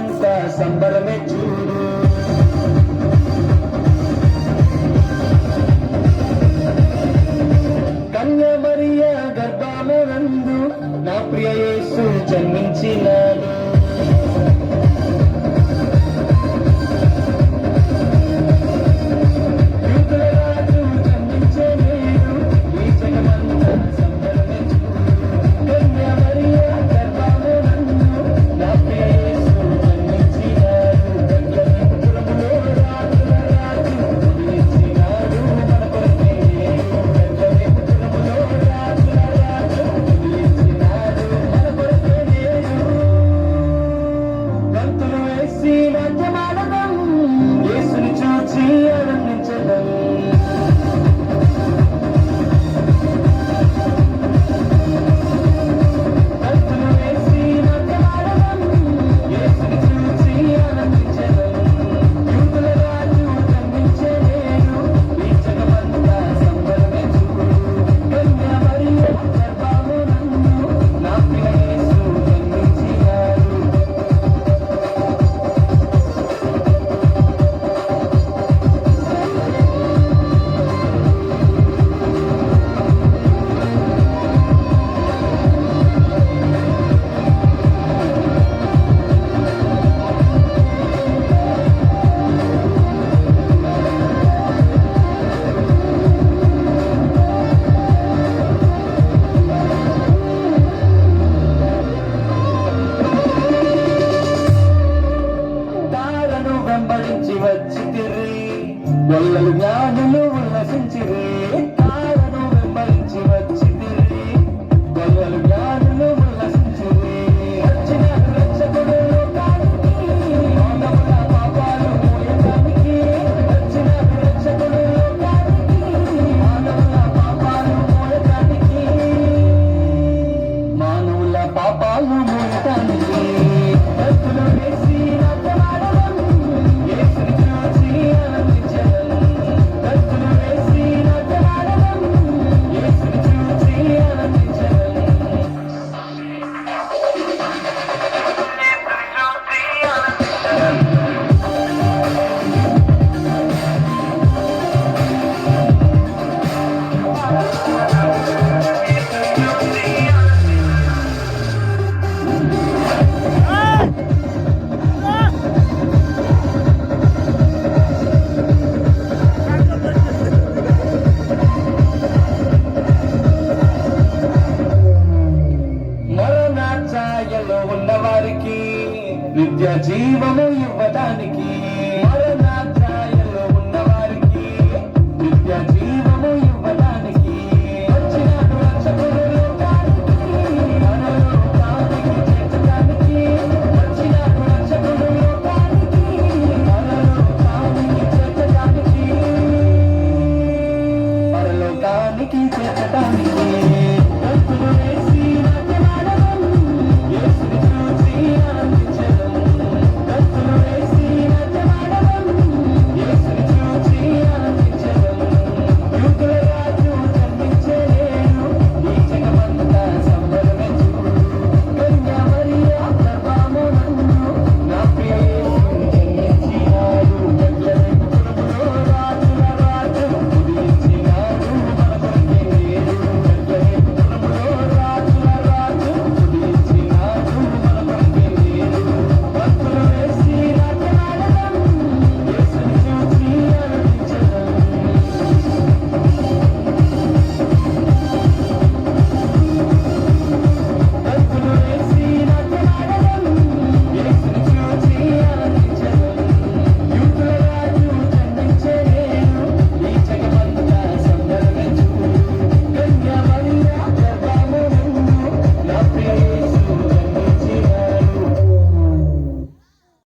జగమంతా సంబరమే చూడు. కన్య మరియ గర్భమునందు నా ప్రియ యేసు జన్మించినాడు. గొల్లలు జ్ఞానులు ఉల్లసించిరి, తారను వెంబడించి వచ్చితిరి. గొల్లలు జ్ఞానులు ఉల్లసించిరి. వచ్చిన రక్షకుడు లోకానికి, మానవుల పాపాలు మోయడానికి. వచ్చిన రక్షకుడు లోకానికి, మానవుల పాపాలు మోయడానికి. మానవుల పాపాలు మోయడానికి భక్తులు వేసి నాట్యమాడడం, యేసుని చూసి ఆనందించడం. భక్తులు వేసి నాట్యమాడడం, యేసుని చూసి ఆనందించడం. మరణఛాయలో ఉన్నవారికి నిత్య జీవము ఇవ్వడానికి, మరణ